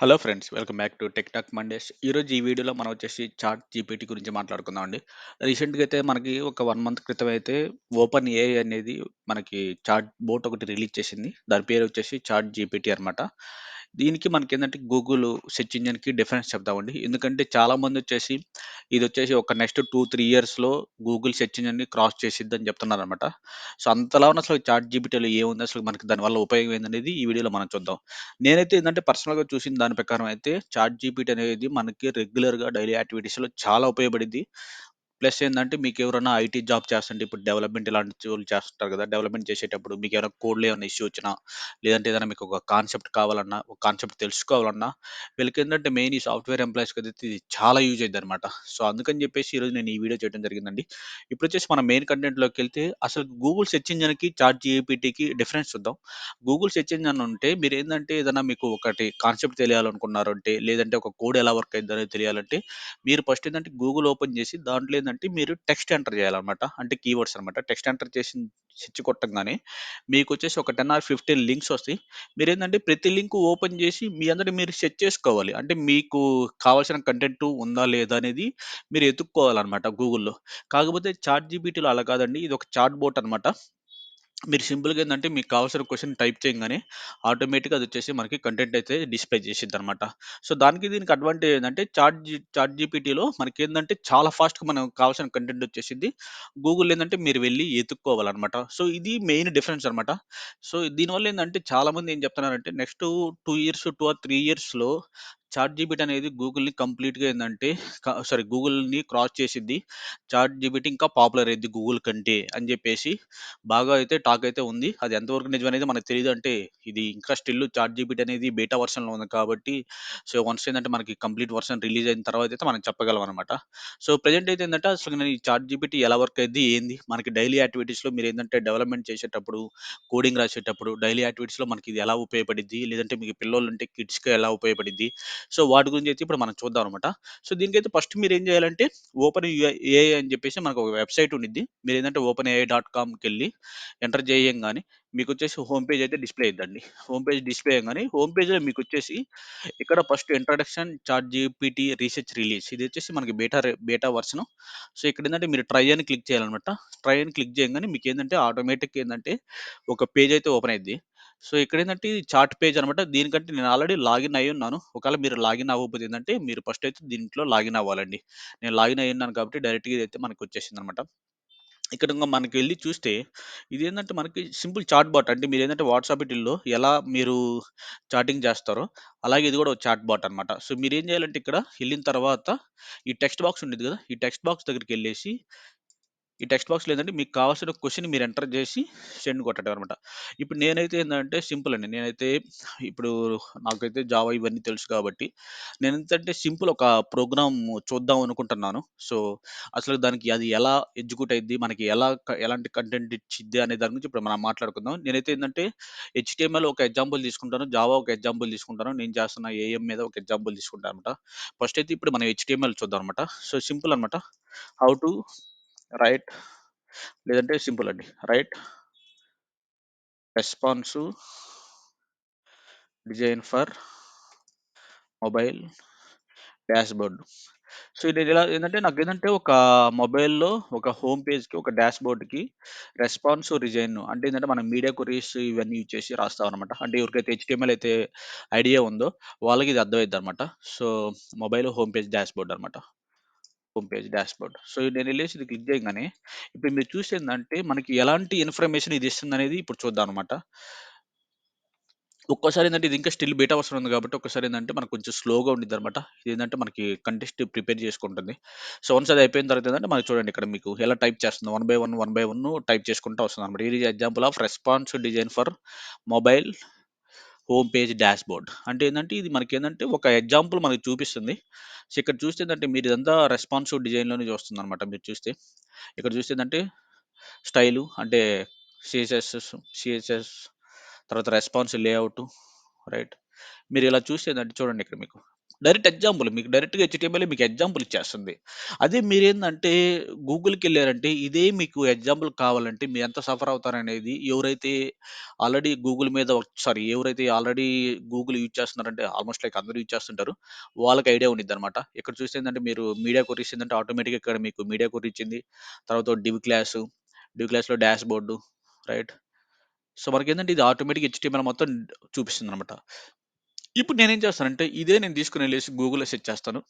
Hello friends, welcome back to tech talk Mondays. ఈరోజు ఈ వీడియోలో మనం వచ్చేసి చాట్ జీపీటీ గురించి మాట్లాడుకుందాం అండి. రీసెంట్గా అయితే మనకి ఒక 1 మంత్ క్రితం అయితే ఓపెన్ ఏఐ అనేది మనకి చాట్ బోట్ ఒకటి రిలీజ్ చేసింది. దాని పేరు వచ్చేసి చాట్ జీపీటీ అనమాట. దీనికి మనకి ఏంటంటే గూగుల్ సెర్చ్ ఇంజిన్కి డిఫరెన్స్ చెప్తామండి. ఎందుకంటే చాలా మంది వచ్చేసి ఇది వచ్చేసి ఒక నెక్స్ట్ 2-3 ఇయర్స్లో గూగుల్ సెర్చ్ ఇంజిన్ని క్రాస్ చేసిద్ది అని చెప్తున్నారు అనమాట. సో అంతలా ఉన్న అసలు చాట్ జీపీటీలో ఏముంది, అసలు మనకి దానివల్ల ఉపయోగం ఏందనేది ఈ వీడియోలో మనం చూద్దాం. నేనైతే ఏందంటే పర్సనల్‌గా చూసిన దాని ప్రకారం అయితే చాట్ జీపీటీ అనేది మనకి రెగ్యులర్‌గా డైలీ యాక్టివిటీస్‌లో చాలా ఉపయోగపడిద్ది. ప్లస్ ఏందంటే మీకెవరైనా ఐటీ జాబ్ చేస్తుంటే ఇప్పుడు డెవలప్‌మెంట్ ఇలాంటి జోలు చేస్తుంటారు కదా! డెవలప్‌మెంట్ చేసేటప్పుడు మీకేమైనా కోడ్‌లో ఏమైనా ఇష్యూ వచ్చినా, లేదంటే ఏదైనా మీకు ఒక కాన్సెప్ట్ కావాలన్నా, ఒక కాన్సెప్ట్ తెలుసుకోవాలన్నా వీళ్ళకేందంటే మెయిన్ ఈ సాఫ్ట్‌వేర్ ఎంప్లాయీస్‌కైతే ఇది చాలా యూజ్ అయిద్దనమాట. సో, అందుకని చెప్పేసి ఈరోజు నేను ఈ వీడియో చేయడం జరిగిందండి. ఇప్పుడొచ్చేసి మన మెయిన్ కంటెంట్‌లోకెళ్తే అసలు గూగుల్ సెర్చ్ ఇంజిన్‌కి, చాట్ జీపీటీకి డిఫరెన్స్ చూద్దాం. గూగుల్ సెర్చ్ ఇంజిన్ ఉంటే మీరేందంటే ఏదైనా మీకు ఒకటి కాన్సెప్ట్ తెలియాలనుకున్నారంటే, లేదంటే ఒక కోడ్ ఎలా వర్క్ అయిద్దనేది తెలియాలంటే, మీరు ఫస్ట్ ఏందంటే గూగుల్ ఓపెన్ చేసి దాంట్లో ఏందంటే మీరు టెక్స్ట్ ఎంటర్ చేయాలన్నమాట. అంటే కీవర్డ్స్ అనమాట. టెక్స్ట్ ఎంటర్ చేసి సెర్చ్ కొట్టంగానే మీకొచ్చేసి ఒక 10 ఆర్ 15 లింక్స్ వస్తాయి. మీరేందంటే ప్రతి లింక్ ఓపెన్ చేసి మీ అందట మీరు సెట్ చేసుకోవాలి. అంటే మీకు కావాల్సిన కంటెంట్ ఉందా? లేదా? అనేది మీరు ఎతుక్కోవాలన్నమాట గూగుల్‌లో. కాకపోతే చాట్ జీపీటీలో అలా కాదండి. ఇది ఒక చాట్ బోట్ అనమాట. మీరు సింపుల్‌గా ఏందంటే మీకు కావాల్సిన క్వెషన్ టైప్ చేయంగానే ఆటోమేటిక్‌గా అదొచ్చేసి మనకి కంటెంట్ అయితే డిస్‌ప్లే చేసిద్దనమాట. సో, దానికి దీనికి అడ్వాంటేజ్ ఏందంటే చాట్ జీపీటీలో మనకేందంటే చాలా ఫాస్ట్‌గా మనకు కావాల్సిన కంటెంట్ వచ్చేసిద్ది. గూగుల్‌లో ఏందంటే మీరు వెళ్లి ఎతుక్కోవాలనమాట. సో, ఇది మెయిన్ డిఫరెన్స్ అనమాట. సో, దీనివల్ల ఏందంటే చాలామంది ఏం చెప్తున్నారంటే నెక్స్ట్ 2 ఇయర్స్, 2 ఆర్ 3 ఇయర్స్‌లో చాట్ జీపీటీ అనేది గూగుల్‌ని కంప్లీట్‌గా ఏందంటే గూగుల్‌ని క్రాస్ చేసిద్ది. చాట్ జీపీటీ ఇంకా పాపులర్ అయిద్ది గూగుల్ కంటే అని చెప్పేసి బాగా అయితే టాక్ అయితే ఉంది. అది ఎంతవరకు నిజమనేది మనకు తెలీదు. అంటే ఇది ఇంకా స్టిల్ చాట్ జీపీటీ అనేది బీటా వెర్షన్‌లో ఉంది కాబట్టి, సో, వన్స్ ఏందంటే మనకి కంప్లీట్ వెర్షన్ రిలీజ్ అయిన తర్వాత అయితే మనం చెప్పగలం అనమాట. సో, ప్రెజెంట్ అయితే ఏందంటే అసలు నేను ఈ చాట్ జీపీటీ ఎలా వర్క్ అయిద్ది? ఏంది? మనకి డైలీ యాక్టివిటీస్‌లో మీరేందంటే డెవలప్‌మెంట్ చేసేటప్పుడు, కోడింగ్ రాసేటప్పుడు డైలీ యాక్టివిటీస్‌లో మనకి ఇది ఎలా ఉపయోగపడిద్ది? లేదంటే మీకు పిల్లోలుంటే కిడ్స్‌కి ఎలా ఉపయోగపడిద్ది? సో, వాటి గురించి అయితే ఇప్పుడు మనం చూద్దాం అనమాట. సో, దీనికైతే ఫస్ట్ మీరేం చేయాలంటే ఓపెన్ ఏఐ అని చెప్పేసి మనకు ఒక వెబ్‌సైట్ ఉండిద్ది. మీరేందంటే ఓపెన్‌ఏఐ.కామ్‌కెళ్ళి ఎంటర్ చేయంగానే మీకొచ్చేసి హోమ్ పేజ్ అయితే డిస్‌ప్లే అయిద్దండి. హోమ్ పేజ్ డిస్‌ప్లే అయ్యంగానే హోమ్ పేజ్‌లో మీకొచ్చేసి ఇక్కడ first introduction ChatGPT research release ఇది వచ్చేసి మనకి బీటా వెర్షను. సో, ఇక్కడేందంటే మీరు ట్రై అని క్లిక్ చేయాలనమాట. ట్రై అని క్లిక్ చేయంగానే మీకేందంటే ఆటోమేటిక్‌గా ఏందంటే ఒక పేజ్ అయితే ఓపెన్ అయిద్ది. సో, ఇక్కడేందంటే ఇది చాట్ పేజ్ అనమాట. దీనికంటే నేను ఆల్రెడీ లాగిన్ అయ్యున్నాను. ఒకవేళ మీరు లాగిన్ అవ్వకపోతే ఏందంటే మీరు ఫస్ట్ అయితే దీంట్లో లాగిన్ అవ్వాలండి. నేను లాగిన్ అయ్యున్నాను కాబట్టి డైరెక్ట్‌గా ఇదైతే మనకొచ్చేసిందనమాట. ఇక్కడ ఇంగ మనకెళ్లి చూస్తే ఇదేందంటే మనకి సింపుల్ చాట్ బాట్. అంటే మీరేందంటే వాట్సాప్ ఈటిల్లో ఎలా మీరు చాటింగ్ చేస్తారో, అలాగే ఇది కూడా ఒక చాట్ బాట్ అనమాట. సో, మీరేం చేయాలంటే ఇక్కడ ఎళ్ళిన తర్వాత ఈ టెక్స్ట్ బాక్స్ ఉండిద్ది కదా! ఈ టెక్స్ట్ బాక్స్ దగ్గరికెళ్ళేసి ఈ టెక్స్ట్ బాక్స్‌లో ఏందంటే మీకు కావాల్సిన క్వెషన్ మీరు ఎంటర్ జేసి సెండ్ కొట్టడం అనమాట. ఇప్పుడు నేనైతే ఏందంటే సింపుల్ అండి. నేనైతే ఇప్పుడు నాకైతే జావా ఇవన్నీ తెలుసు కాబట్టి నేనెంతంటే సింపుల్ ఒక ప్రోగ్రామ్ చూద్దాం అనుకుంటున్నాను. సో, అసలు దానికి అది ఎలా ఎగ్జిక్యూట్ అయిద్ది? మనకి ఎలాంటి కంటెంట్ ఇచ్చిద్ది అనే దాని గురించి ఇప్పుడు మనం మాట్లాడుకుందాం. నేనైతే ఏందంటే హెచ్‌టీఎంఎల్ ఒక ఎగ్జాంపుల్ తీసుకుంటాను. జావా ఒక ఎగ్జాంపుల్ తీసుకుంటాను. నేను చేస్తున్న ఏఎం మీద ఒక ఎగ్జాంపుల్ తీసుకుంటాను అనమాట. ఫస్ట్ అయితే ఇప్పుడు మనం హెచ్‌టీఎంఎల్ చూద్దాం అనమాట. సో, సింపుల్ అనమాట. హౌ టు రైట్ లేదంటే సింపుల్ అండి. Right responsive design for mobile dashboard. So, ఇదిలా ఏందంటే నాకేందంటే ఒక మొబైల్‌లో ఒక హోమ్ పేజ్‌కి, ఒక డాష్‌బోర్డ్‌కి రెస్పాన్సివ్ డిజైన్ అంటే ఏందంటే మనం మీడియా క్వెరీస్ ఇవన్నీ యూజ్ చేసి రాస్తామనమాట. అంటే ఎవరికైతే హెచ్‌టీఎంఎల్ అయితే ఐడియా ఉందో వాళ్ళకి ఇది అర్థమైద్దనమాట. So, mobile home page dashboard అనమాట. Home page dashboard. సో, నేనెళ్ళేసి ఇది క్లిక్ చేయంగానే ఇప్పుడు మీరు చూసేందంటే మనకి ఎలాంటి ఇన్ఫర్మేషన్ ఇది ఇస్తుందనేది ఇప్పుడు చూద్దాం అనమాట. ఒక్కోసారి ఏందంటే ఇది ఇంకా స్టిల్ బీటా వర్షన్ ఉంది కాబట్టి ఒక్కసారి ఏందంటే మనకు కొంచెం స్లోగా ఉండిద్దనమాట. ఇదేంటంటే మనకి కంటెస్ట్ ప్రిపేర్ చేసుకుంటుంది. సో, వన్స్ అది అయిపోయిన తర్వాత ఏందంటే మనకి చూడండి ఇక్కడ మీకు ఎలా టైప్ చేస్తుందో వన్ బై వన్ టైప్ చేసుకుంటా వస్తుందనమాట. ఇది example of responsive design for mobile home page dashboard. అంటే ఏందంటే ఇది మనకేందంటే ఒక ఎగ్జాంపుల్ మనకు చూపిస్తుంది. సో, ఇక్కడ చూస్తే ఏందంటే మీరు ఇదంతా రెస్పాన్సివ్ డిజైన్‌లోనే చూస్తుందనమాట మీరు చూస్తే. ఇక్కడ చూస్తే ఏందంటే స్టైలు అంటే సీఎస్ఎస్ తర్వాత రెస్పాన్స్ లేఔట్ రైట్. మీరిలా చూసేదంటే చూడండి ఇక్కడ మీకు. డైరెక్ట్ ఎగ్జాంపుల్ మీకు డైరెక్ట్‌గా హెచ్‌టీఎంఎల్ మీకు ఎగ్జాంపుల్ ఇచ్చేస్తుంది. అదే మీరేందంటే గూగుల్‌కెళ్లారంటే ఇదే మీకు ఎగ్జాంపుల్ కావాలంటే మీరెంత సఫర్ అవుతారనేది ఎవరైతే ఆల్రెడీ గూగుల్ మీద సారీ ఎవరైతే ఆల్రెడీ గూగుల్ యూజ్ చేస్తున్నారంటే ఆల్‌మోస్ట్ లైక్ అందరూ యూజ్ చేస్తుంటారు. వాళ్ళకి ఐడియా ఉండిద్దనమాట. ఇక్కడ చూస్తే ఏందంటే మీరు మీడియా కొరీస్ ఏందంటే ఆటోమేటిక్‌గా ఇక్కడ మీకు మీడియా కొరీ ఇచ్చింది. తర్వాత డివ్ క్లాస్‌లో డాష్ బోర్డ్ రైట్. సో, మనకేందంటే ఇది ఆటోమేటిక్ హెచ్‌టీఎంఎల్ మొత్తం చూపిస్తుందనమాట. ఇప్పుడు నేనేం చేస్తానంటే ఇదే నేను తీసుకొనెళ్ళేసి గూగుల్‌లో సెర్చ్ చేస్తాను.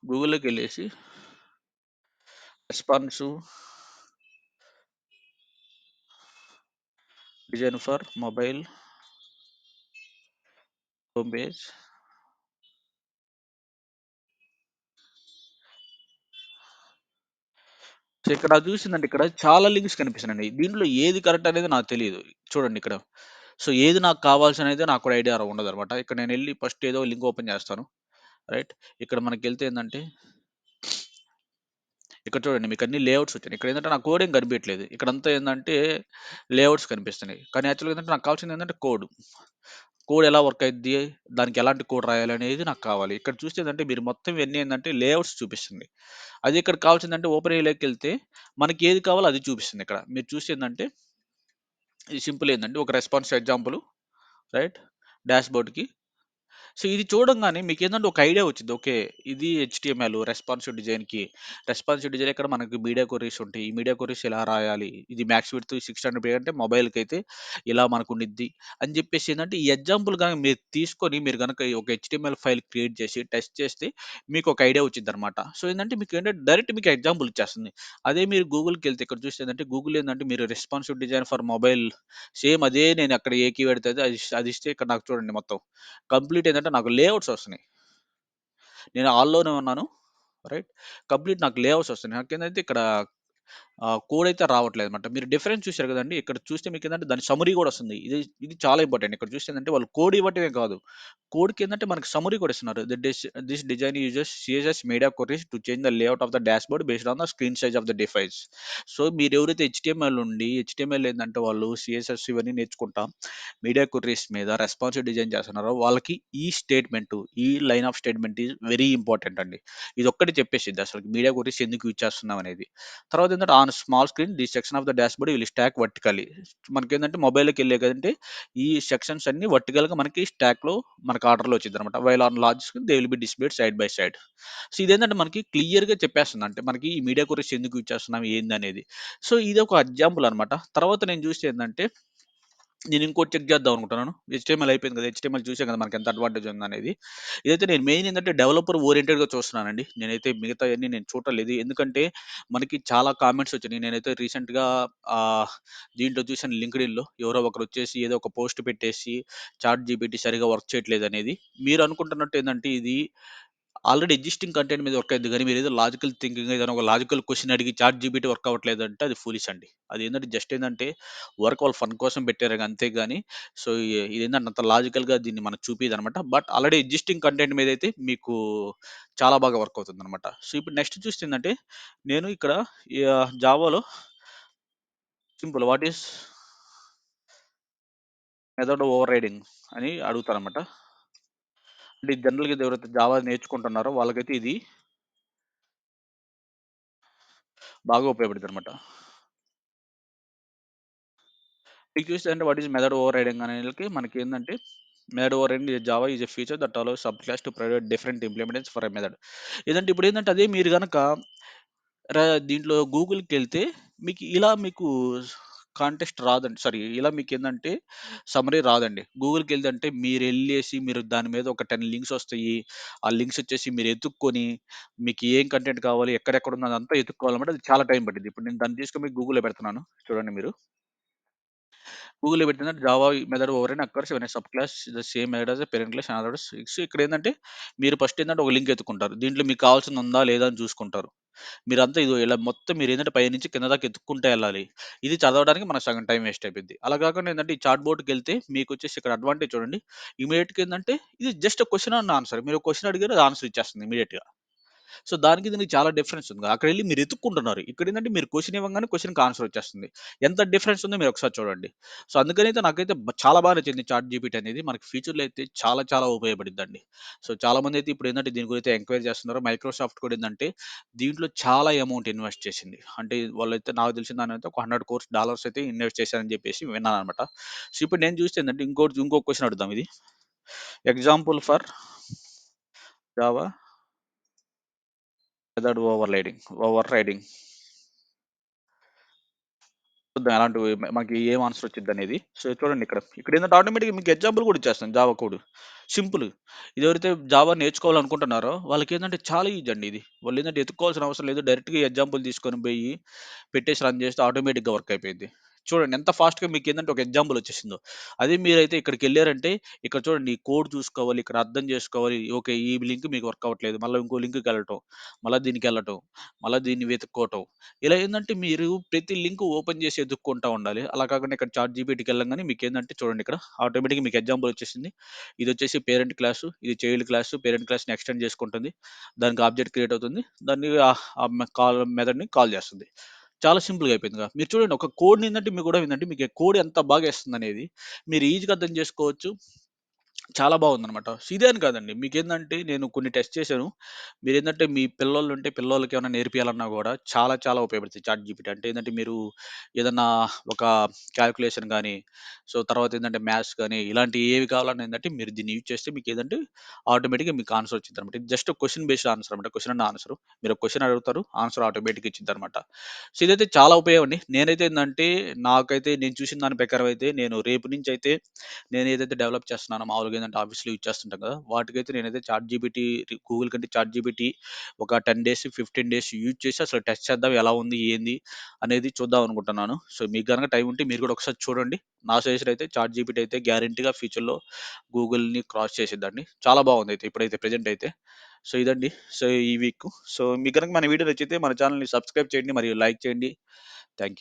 గూగుల్‌లోకెళ్ళేసి response design for mobile home page. So, ఇక్కడ చూసిందంటే ఇక్కడ చాలా లింక్స్ కనిపిస్తున్నాయండి. దీంట్లో ఏది కరెక్ట్ అనేది నాకు తెలీదు. చూడండి ఇక్కడ. సో, ఏది నాకు కావాల్సనేది నాకు కూడా ఐడియా ఉండదనమాట. ఇక్కడ నేనెళ్ళి ఫస్ట్ ఏదో లింక్ ఓపెన్ చేస్తాను. రైట్. ఇక్కడ మనకెళ్తే ఏందంటే ఇక్కడ చూడండి మీకన్నీ లేఅవుట్స్ వచ్చినాయి. ఇక్కడేందంటే నాకు కోడ్ ఏం కనిపియట్లేదు. ఇక్కడంతా ఏందంటే లేఅవుట్స్ కనిపిస్తున్నాయి. కానీ యాక్చువల్‌గా ఏందంటే నాకు కావాల్సిందేంటంటే కోడ్. కోడ్ ఎలా వర్క్ అయిద్ది? దానికి ఎలాంటి కోడ్ రాయాలనేది నాకు కావాలి. ఇక్కడ చూస్తే ఏందంటే మీరు మొత్తం ఇవన్నీ ఏందంటే లేఅవుట్స్ చూపిస్తుంది. అదే ఇక్కడ కావాల్సిందంటే ఓపెన్ ఏఐలోకెళ్తే మనకి ఏది కావాలో అది చూపిస్తుంది ఇక్కడ. మీరు చూస్తే ఏందంటే ఇది సింపుల్ ఏందంటే ఒక రెస్పాన్స్ ఎగ్జాంపుల్ రైట్ డాష్‌బోర్డ్‌కి. సో, ఇది చూడంగానే మీకేందంటే ఒక ఐడియా వచ్చిద్ది. ఓకే. ఇది హెచ్‌టీఎంఎల్ రెస్పాన్సివ్ డిజైన్‌కి. రెస్పాన్సివ్ డిజైన్ ఇక్కడ మనకి మీడియా క్వెరీస్ ఉంటాయి. ఈ మీడియా క్వెరీస్ ఇలా రాయాలి. ఇది మ్యాక్స్ విడ్త్ 600 అంటే మొబైల్‌కైతే ఇలా మనకుండిద్ది అని చెప్పేసి ఏందంటే ఈ ఎగ్జాంపుల్ గనక మీరు తీసుకొని మీరు గనక ఒక హెచ్‌టీఎంఎల్ ఫైల్ క్రియేట్ చేసి టెస్ట్ చేస్తే మీకు ఒక ఐడియా వచ్చిద్దనమాట. సో, ఏందంటే మీకేంటంటే డైరెక్ట్ మీకు ఎగ్జాంపుల్ ఇచ్చేస్తుంది. అదే మీరు గూగుల్‌కెళ్తే ఇక్కడ చూస్తే ఏందంటే గూగుల్ ఏందంటే మీరు responsive design for mobile same అదే నేను అక్కడ ఏ కీవర్డ్ అయితే అది ఇస్తే ఇక్కడ నాకు చూడండి మొత్తం కంప్లీట్ ఏందంటే నాకు లేఅవుట్స్ వస్తున్నాయి. నేను ఆల్‌లోనే ఉన్నాను. రైట్. కంప్లీట్ నాకు లేఅవుట్స్ వస్తున్నాయి. నాకేందైతే ఇక్కడ కోడ్ అయితే రావట్లేదన్నమాట. మీరు డిఫరెన్స్ చూసారు కదండీ! ఇక్కడ చూస్తే మీకేందంటే దాని సమ్మరీ కూడా వస్తుంది. ఇది చాలా ఇంపార్టెంట్. ఇక్కడ చూస్తే ఏందంటే వాళ్ళు కోడ్ ఇవ్వటమే కాదు. కోడ్‌కేందంటే మనకి సమ్మరీ కూడా ఇస్తున్నారు. This design uses CSS media queries to change the layout of the dashboard based on the screen size of the device. So, మీరెవరైతే హెచ్‌టీఎంఎల్ ఏందంటే వాళ్ళు సీఎస్ఎస్ ఇవన్నీ నేర్చుకుంటా మీడియా క్వెరీస్ మీద రెస్పాన్సివ్ డిజైన్ చేస్తున్నారో వాళ్ళకి ఈ స్టేట్‌మెంట్, ఈ line of statement is very important అండి. ఇదొక్కటి చెప్పేసిద్ది అసలు మీడియా క్వెరీస్ ఎందుకు యూజ్ చేస్తున్నాం అనేది. తర్వాత ఏంటంటే on small screen the section of the dashboard will stack vertically. మనకేందంటే మొబైల్‌లోకెళ్ళాకంటే ఈ సెక్షన్స్ అన్నీ వర్టికల్‌గా మనకి స్టాక్‌లో మనకు ఆర్డర్‌లో వచ్చిద్దనమాట. While on large screen they will be displayed side by side. So, ఇదేంటంటే మనకి క్లియర్‌గా చెప్పేస్తుంది. అంటే మనకి ఈ మీడియా క్వెరీస్ ఎందుకు యూజ్ చేస్తున్నాం ఏందనేది. సో, ఇదొక ఎగ్జాంపుల్ అనమాట. తర్వాత నేను చూస్తే ఏందంటే నేను ఇంకోటి చెక్ చేద్దాం అనుకుంటున్నాను. హెచ్‌టీఎంఎల్ అయిపోయింది కదా! హెచ్‌టీఎంఎల్ చూసాం కదా! మనకి ఎంత అడ్వాంటేజ్ ఉందనేది. ఇదైతే నేను మెయిన్ ఏందంటే డెవలపర్ ఓరియెంటెడ్‌గా చూస్తున్నానండి. నేనైతే మిగతాయన్నీ నేను చూడటం లేదు. ఎందుకంటే మనకి చాలా కామెంట్స్ వచ్చినాయి. నేనైతే రీసెంట్‌గా దీంట్లో చూసాను లింక్డ్ఇన్‌లో ఎవరో ఒకరొచ్చేసి ఏదో ఒక పోస్ట్ పెట్టేసి చాట్ జీపీటీ సరిగ్గా వర్క్ చేయట్లేదనేది. మీరు అనుకుంటున్నట్టు ఏందంటే ఇది ఆల్రెడీ ఎగ్జిస్టింగ్ కంటెంట్ మీద వర్క్ అయిద్ది గానీ మీరేదో లాజికల్ థింకింగ్ ఏదైనా ఒక లాజికల్ క్వెషన్ అడిగి చాట్ జీపీటీ వర్క్ అవ్వట్లేదంటే అది ఫూలిష్ అండి. అదేంటంటే జస్ట్ ఏందంటే వర్క్ వాళ్ళు ఫన్ కోసం పెట్టారు అంతే గాని సో, ఇదేంటంటే అంత లాజికల్‌గా దీన్ని మనకు చూపియదనమాట. బట్ ఆల్రెడీ ఎగ్జిస్టింగ్ కంటెంట్ మీదైతే మీకు చాలా బాగా వర్క్ అవుతుందనమాట. సో, ఇప్పుడు నెక్స్ట్ చూస్తే ఏందంటే నేను ఇక్కడ జావాలో simple what is method overriding అని అడుగుతాననమాట. అంటే జనరల్‌గా ఇది ఎవరైతే జావా నేర్చుకుంటున్నారో వాళ్ళకైతే ఇది బాగా ఉపయోగపడిద్దనమాట. మీకు చూస్తే అంటే what is method overriding అనేకి మనకేందంటే method overriding Java is a feature that allows subclass to provide different implementations for a method. ఏదంటే ఇప్పుడేందంటే అదే మీరు గనక దీంట్లో గూగుల్‌కెళ్తే మీకు కాంటెక్స్ట్ రాదండి. సారీ ఇలా మీకేందంటే సమ్మరీ రాదండి. గూగుల్‌కెళ్తే మీరెళ్ళేసి మీరు దాని మీద ఒక 10 లింక్స్ ఒస్తాయి. ఆ లింక్స్ ఒచ్చేసి మీరు ఎతుక్కొని మీకు ఏం కంటెంట్ కావాలి, ఎక్కడెక్కడుందో అదంతా ఎతుక్కోవాలన్నమాట. అది చాలా టైం పట్టిద్ది. ఇప్పుడు నేను దాన్ని తీసుకొని మీకు గూగుల్‌లో పెడుతున్నాను. చూడండి మీరు. గూగుల్‌లో పెట్టిందంటే జావా మెథడ్ ఓవర్ అని occurs when a subclass the same method as a parent class and others. So, ఇక్కడేందంటే మీరు ఫస్ట్ ఏందంటే ఒక లింక్ ఎతుక్కుంటారు. దీంట్లో మీకు కావాల్సింది ఉందా? లేదా? అని చూసుకుంటారు. మీరంతా ఇదో ఇలా మొత్తం మీరేందంటే పైనుంచి కింద దాకా ఎతుక్కుంటా ఎళ్ళాలి. ఇది చదవడానికి మనకు సగం టైం వేస్ట్ అయిపోద్ది. అలా కాకుండా ఏందంటే ఈ చాట్ బోట్‌కెళ్తే మీకొచ్చేసి ఇక్కడ అడ్వాంటేజ్ చూడండి. ఇమ్మీడియేట్‌గా ఏందంటే ఇది జస్ట్ క్వెషన్ అండ్ ఆన్సర్. మీరు క్వెషన్ అడిగారు అది ఆన్సర్ ఇచ్చేస్తుంది ఇమ్మీడియేట్‌గా. సో, దానికి దీనికి చాలా డిఫరెన్స్ ఉంది. అక్కడెళ్లి మీరు ఎతుక్కుంటున్నారు. ఇక్కడేందంటే మీరు క్వెషన్ ఇవ్వంగానే క్వెషన్‌కి ఆన్సర్ వచ్చేస్తుంది. ఎంత డిఫరెన్స్ ఉందో మీరొకసారి చూడండి. సో, అందుకనైతే నాకైతే చాలా బా నచ్చింది చాట్ జీపీటీ అనేది. మనకి ఫ్యూచర్‌లో అయితే చాలా చాలా ఉపయోగపడిద్దండి. సో, చాలామందైతే ఇప్పుడేందంటే దీని గురించి ఎంక్వైరీ చేస్తున్నారు. మైక్రోసాఫ్ట్ కూడా ఏందంటే దీంట్లో చాలా అమౌంట్ ఇన్వెస్ట్ చేసింది. అంటే వాళ్ళైతే నాకు తెలిసిన దానైతే ఒక $100 అయితే ఇన్వెస్ట్ చేశారని చెప్పేసి విన్నాననమాట. సో, ఇప్పుడు నేను చూస్తే ఏందంటే ఇంకో క్వెషన్ అడుగుదాం ఇది. Example for Java method over riding. చూద్దాం ఎలాంటివి మనకి ఏం ఆన్సర్ వచ్చిద్దనేది. సో, చూడండి ఇక్కడ. ఇక్కడేందంటే ఆటోమేటిక్‌గా మీకు ఎగ్జాంపుల్ కూడా ఇచ్చేస్తాను జావా కోడ్. సింపుల్. ఇదెవరైతే జావా నేర్చుకోవాలనుకుంటున్నారో వాళ్ళకేందంటే చాలా ఈజీ అండి ఇది. వాళ్ళేందంటే ఎతుక్కోవాల్సిన అవసరం లేదు. డైరెక్ట్‌గా ఎగ్జాంపుల్ తీసుకొని పోయి పెట్టేసి రన్ చేస్తే ఆటోమేటిక్‌గా వర్క్ అయిపోయిద్ది. చూడండి ఎంత ఫాస్ట్‌గా మీకేందంటే ఒక ఎగ్జాంపుల్ వచ్చేసిందో. అదే మీరైతే ఇక్కడికెళ్లారంటే ఇక్కడ చూడండి ఈ కోడ్ చూసుకోవాలి, ఇక్కడ అర్థం చేసుకోవాలి. ఓకే. ఈ లింక్ మీకు వర్క్ అవ్వట్లేదు. మళ్ళా ఇంకో లింక్‌కెళ్ళటం, మళ్ళా దీనికెళ్ళటం, మళ్ళా దీన్ని వెతుక్కోవటం. ఇలా ఏందంటే మీరు ప్రతి లింక్ ఓపెన్ చేసి ఎతుక్కుంటా ఉండాలి. అలా కాకుండా ఇక్కడ చాట్ జీపీటీకెళ్ళంగానే మీకేందంటే చూడండి ఇక్కడ ఆటోమేటిక్‌గా మీకు ఎగ్జాంపుల్ వచ్చేసింది. ఇదొచ్చేసి పేరెంట్ క్లాసు, ఇది చైల్డ్ క్లాసు. పేరెంట్ క్లాస్‌ని ఎక్స్‌టెండ్ చేసుకుంటుంది. దానికి ఆబ్జెక్ట్ క్రియేట్ అవుతుంది. దాన్ని మెథడ్‌ని కాల్ చేస్తుంది. చాలా సింపుల్‌గా అయిపోయిందిగా. మీరు చూడండి ఒక కోడ్‌ని ఏందంటే మీకు కూడా ఏందంటే మీకు కోడ్ ఎంత బాగా ఏస్తుందనేది మీరు ఈజీగా అర్థం చేసుకోవచ్చు. చాలా బాగుందనమాట. సో, ఇదే అని కాదండి. మీకేందంటే నేను కొన్ని టెస్ట్ చేశాను. మీరేందంటే మీ పిల్లోళ్ళుంటే పిల్లోళ్ళకేమన్నా నేర్పియాలన్నా గూడా చాలా చాలా ఉపయోగపడుతుంది చాట్ జీపీటీ. అంటే ఏందంటే మీరు ఏదన్నా ఒక కాలిక్యులేషన్ గాని, సో, తర్వాతేందంటే మ్యాథ్స్ గాని ఇలాంటియి ఏవి కావాలన్నా ఏందంటే మీరు దీన్ని యూజ్ చేస్తే మీకేందంటే ఆటోమేటిక్‌గా మీకు ఆన్సర్ వచ్చిద్దనమాట. ఇది జస్ట్ క్వెషన్ బేస్డ్ ఆన్సర్ అనమాట. Question and answer. మీరు ఒక క్వెషన్ అడుగుతారు. ఆన్సర్ ఆటోమేటిక్‌గా ఇచ్చిద్దనమాట. సో, ఇదైతే చాలా ఉపయోగం అండి. నేనైతే ఏందంటే నాకైతే నేను చూసిన దాని ప్రకారం అయితే నేను రేపు నుంచయితే నేనేదైతే డెవలప్ చేస్తున్నానో మామూలుగా ఏందంటే ఆఫీస్‌లో యూజ్ చేస్తుంటాం కదా! వాటికైతే నేనైతే చాట్ జీపీటీ గూగుల్ కంటే చాట్ జీపీటీ ఒక 10 డేస్, 15 డేస్ యూజ్ చేసి అసలు టెస్ట్ చేద్దాం ఎలా ఉంది? ఏంది? అనేది చూద్దాం అనుకుంటున్నాను. సో, మీకు గనక టైం ఉంటే మీరు కూడా ఒకసారి చూడండి. నా సజెషన్ అయితే చాట్ జీపీటీ అయితే గ్యారంటీగా ఫ్యూచర్‌లో గూగుల్‌ని క్రాస్ చేసిద్దండి. చాలా బాగుందయితే ఇప్పుడైతే ప్రెజెంట్ అయితే. సో, ఇదండి. సో, ఈ వీక్. సో, మీకు గనక మన వీడియో నచ్చితే మన ఛానెల్‌ని సబ్స్క్రైబ్ చేయండి మరియు లైక్ చేయండి. Thank you.